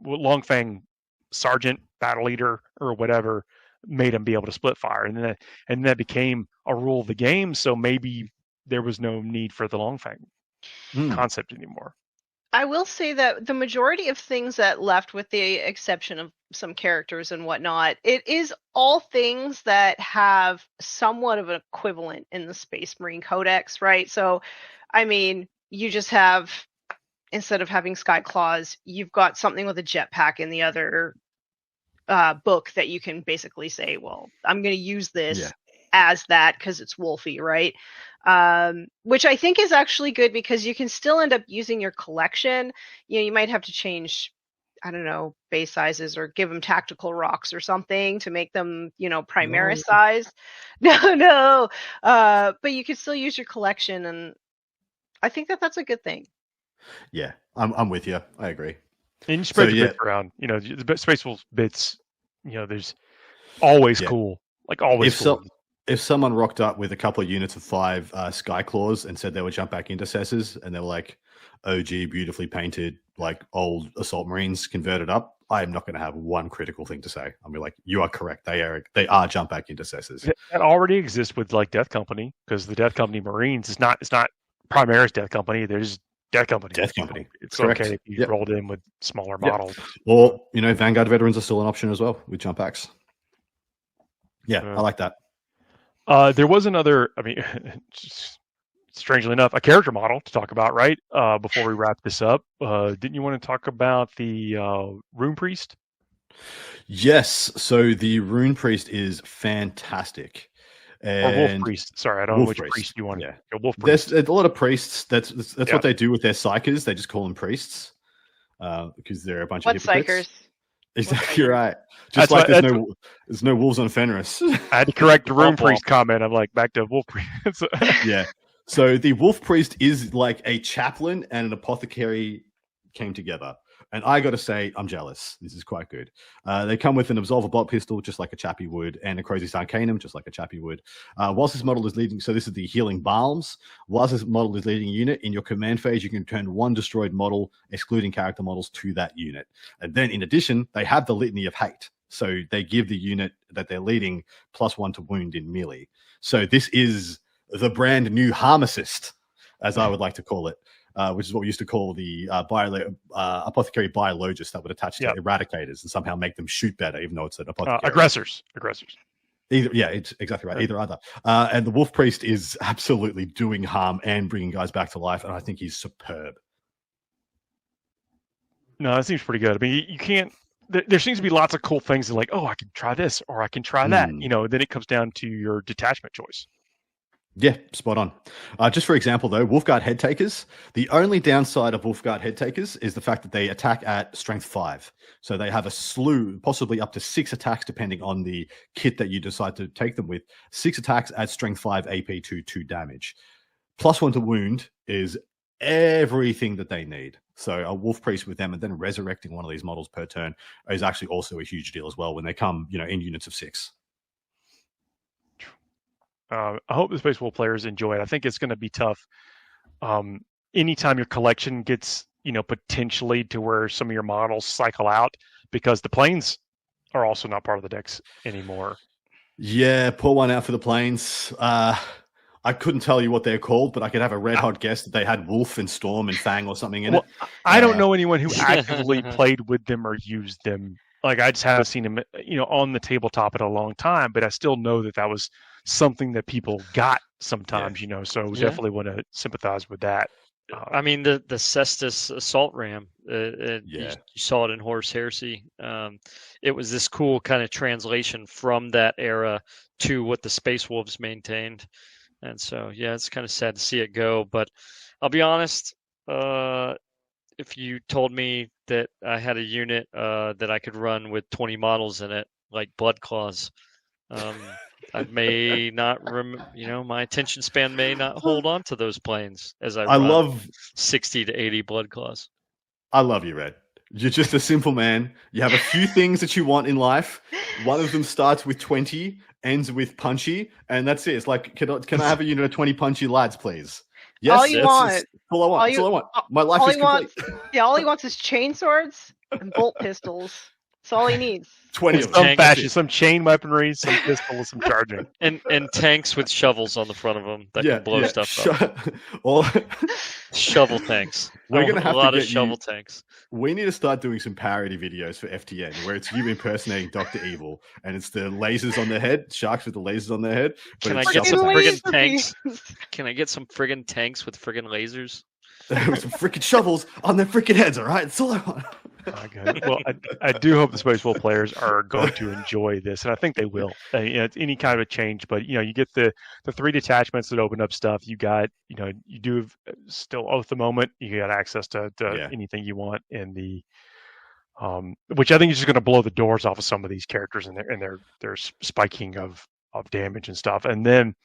Long Fang sergeant, battle leader, or whatever made them be able to split fire, and that became a rule of the game. So maybe there was no need for the Long Fang concept anymore. I will say that the majority of things that left, with the exception of some characters and whatnot, it is all things that have somewhat of an equivalent in the Space Marine Codex, right? So I mean, you just have, instead of having Sky Claws, you've got something with a jetpack in the other book that you can basically say, well, I'm going to use this as that because it's wolfy, right? Which I think is actually good because you can still end up using your collection. You know, you might have to change, I don't know, base sizes or give them tactical rocks or something to make them, you know, Primaris size. No. But you can still use your collection, and I think that that's a good thing. Yeah, I'm with you. I agree. And you spread the bits around. You know, the Space Wolves bits. You know, there's always cool, like always cool. If someone rocked up with a couple of units of 5 Sky Claws and said they were jump back intercessors, and they were like OG, beautifully painted, like old assault marines converted up, I am not going to have one critical thing to say. I'll be like, you are correct. They are jump back intercessors. That already exists with like Death Company, because the Death Company Marines it's not Primaris Death Company. There's Death Company. It's correct. Okay if you rolled in with smaller models. Or, you know, Vanguard veterans are still an option as well with jump packs. Yeah, I like that. There was another, I mean, strangely enough, a character model to talk about, right? Before we wrap this up. Didn't you want to talk about the Rune Priest? Yes. So the Rune Priest is fantastic. Or Wolf Priest. Sorry, I don't know which priest you want. Yeah, Wolf Priest. There's a lot of priests. That's what they do with their psychers. They just call them priests because they're a bunch of hypocrites. Psychers? Exactly right. Just like there's no wolves on Fenris. I had to correct the Rune Priest comment. I'm like, back to Wolf Priest. Yeah. So the Wolf Priest is like a chaplain and an apothecary came together. And I got to say, I'm jealous. This is quite good. They come with an Absolver Bolt pistol, just like a chappie would, and a Crozius Arcanum, just like a chappie would. Whilst this model is leading, so this is the Healing Balms. Whilst this model is leading a unit, in your command phase, you can return 1 destroyed model, excluding character models, to that unit. And then, in addition, they have the Litany of Hate. So they give the unit that they're leading +1 to wound in melee. So this is the brand new Harmacist, as I would like to call it. Which is what we used to call the apothecary biologist that would attach to eradicators and somehow make them shoot better, even though it's an apothecary. Aggressors. It's exactly right. Either other. And the Wolf Priest is absolutely doing harm and bringing guys back to life, and I think he's superb. No, that seems pretty good. I mean, you can't. There seems to be lots of cool things that like, oh, I can try this or I can try that. You know, then it comes down to your detachment choice. Yeah, spot on. Just for example, though, Wolfguard Head Takers, the only downside of Wolfguard Head Takers is the fact that they attack at strength 5. So they have a slew, possibly up to 6 attacks, depending on the kit that you decide to take them with. 6 attacks at strength 5 AP 2 damage. +1 to wound is everything that they need. So a Wolf Priest with them and then resurrecting one of these models per turn is actually also a huge deal as well when they come, you know, in units of 6. I hope the Space Wolf players enjoy it. I think it's going to be tough. Anytime your collection gets, you know, potentially to where some of your models cycle out, because the planes are also not part of the decks anymore. Yeah, pour one out for the planes. I couldn't tell you what they're called, but I could have a red hot guess that they had Wolf and Storm and Fang or something in it. I don't know anyone who actively played with them or used them. Like, I just haven't seen them, you know, on the tabletop in a long time, but I still know that was something that people got sometimes, you know, so definitely want to sympathize with that. I mean, the Cestus assault ram, you saw it in Horus Heresy. It was this cool kind of translation from that era to what the Space Wolves maintained. And so, yeah, it's kind of sad to see it go. But I'll be honest, if you told me that I had a unit that I could run with 20 models in it, like Blood Claws, I may not, my attention span may not hold on to those planes as I love 60 to 80 Blood Claws. I love you, Red. You're just a simple man. You have a few things that you want in life. One of them starts with 20, ends with punchy, and that's it. It's like, can I have a unit of 20 punchy lads, please? Yes, all you want. That's all I want. That's all I want. My life is complete. All he wants is chain swords and bolt pistols. That's all he needs. 20 In of some them. fashion, some chain weaponry, some pistols, some charging. And tanks with shovels on the front of them that can blow stuff up. All, Shovel tanks. We're Oh, gonna have a lot to of get shovel you. tanks. We need to start doing some parody videos for FTN where it's you impersonating Dr. Evil and it's the lasers on their head, sharks with the lasers on their head. But Can I it's get shovel some tanks. friggin' tanks? Can I get some friggin' tanks with friggin' lasers? With some freaking shovels on their freaking heads, all right? That's all I want. Okay. Well, I do hope the Space Wolf players are going to enjoy this, and I think they will. It's any kind of a change, but you get the 3 detachments that open up stuff. You got, you do have still Oath the Moment. You got access to anything you want in the, which I think is just going to blow the doors off of some of these characters and their spiking of damage and stuff. And then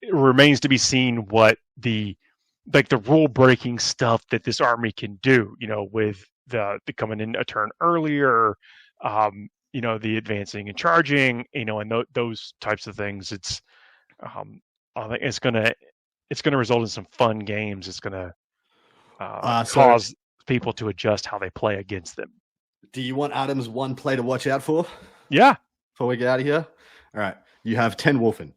it remains to be seen what the rule breaking stuff that this army can do. With the coming in a turn earlier, the advancing and charging, and those types of things. It's, I think it's gonna result in some fun games. It's gonna cause people to adjust how they play against them. Do you want Adam's one play to watch out for? Yeah. Before we get out of here, all right. You have 10 Wolfen.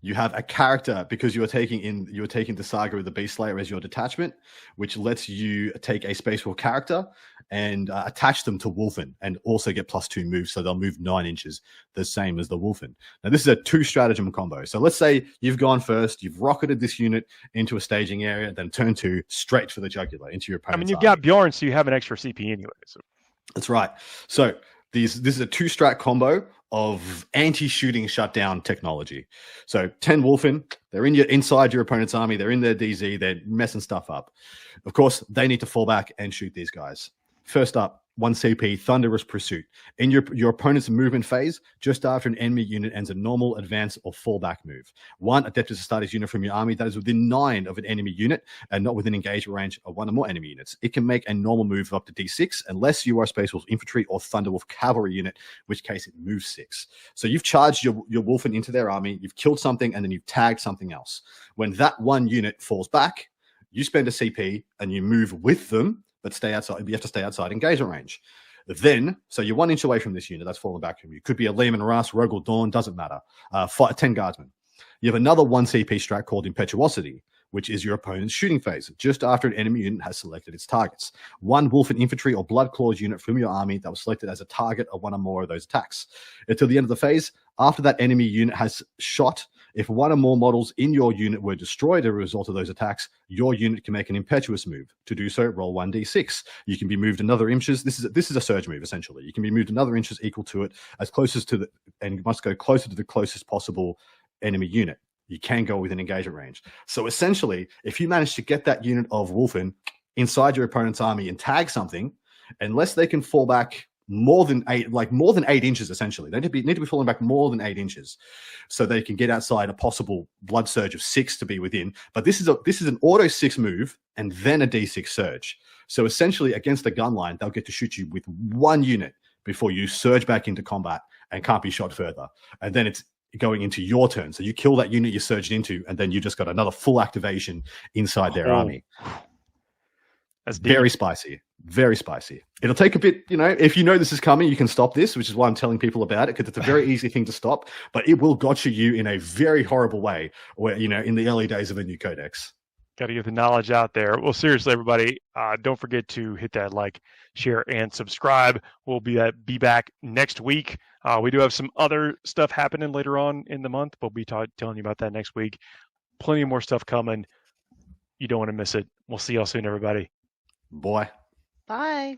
You have a character because you are taking the Saga of the Beast Slayer as your detachment, which lets you take a Space Wolf character and attach them to Wolfen and also get +2 moves, so they'll move 9 inches, the same as the Wolfen. Now, this is a 2 stratagem combo. So let's say you've gone first, you've rocketed this unit into a staging area, then turn 2 straight for the jugular into your opponent's you've got Bjorn, so you have an extra CP anyway. So. That's right. So this is a 2-strat combo of anti-shooting shutdown technology. So 10 Wolfen, they're inside your opponent's army, they're in their DZ, they're messing stuff up. Of course, they need to fall back and shoot these guys. First up, 1 CP, Thunderous Pursuit. In your opponent's movement phase, just after an enemy unit ends a normal, advance, or fallback move. 1 Adeptus Astartes unit from your army that is within 9 of an enemy unit and not within engagement range of 1 or more enemy units. It can make a normal move of up to D6 unless you are a Space Wolf infantry or Thunderwolf cavalry unit, in which case it moves 6. So you've charged your Wolfen into their army, you've killed something, and then you've tagged something else. When that 1 unit falls back, you spend a CP and you move with them, but stay outside. You have to stay outside engagement range. Then, so you're 1 inch away from this unit that's fallen back from you. Could be a Lehman Russ, Rogue or Dawn, doesn't matter. 10 guardsmen. You have another 1 CP strat called Impetuosity, which is your opponent's shooting phase, just after an enemy unit has selected its targets. 1 Wolfen infantry or Blood Claws unit from your army that was selected as a target of 1 or more of those attacks. Until the end of the phase, after that enemy unit has shot, if 1 or more models in your unit were destroyed as a result of those attacks, your unit can make an impetuous move. To do so, roll 1d6. You can be moved another inches. This is a surge move, essentially. You can be moved another inches equal to it, and you must go closer to the closest possible enemy unit. You can go within engagement range. So essentially, if you manage to get that unit of Wolfen inside your opponent's army and tag something, unless they can fall back more than 8 inches, essentially. They need to be falling back more than 8 inches so they can get outside a possible blood surge of 6 to be within. But this is an auto 6 move and then a D6 surge. So essentially against the gun line, they'll get to shoot you with 1 unit before you surge back into combat and can't be shot further. And then it's going into your turn. So you kill that unit you surged into, and then you just got another full activation inside their army. That's very spicy. Very spicy. It'll take a bit, if you know this is coming, you can stop this, which is why I'm telling people about it, because it's a very easy thing to stop, but it will gotcha you in a very horrible way, where, in the early days of a new codex. Got to get the knowledge out there. Well, seriously, everybody, don't forget to hit that like, share, and subscribe. We'll be back next week. We do have some other stuff happening later on in the month. We'll be telling you about that next week. Plenty more stuff coming. You don't want to miss it. We'll see y'all soon, everybody. Bye. Bye.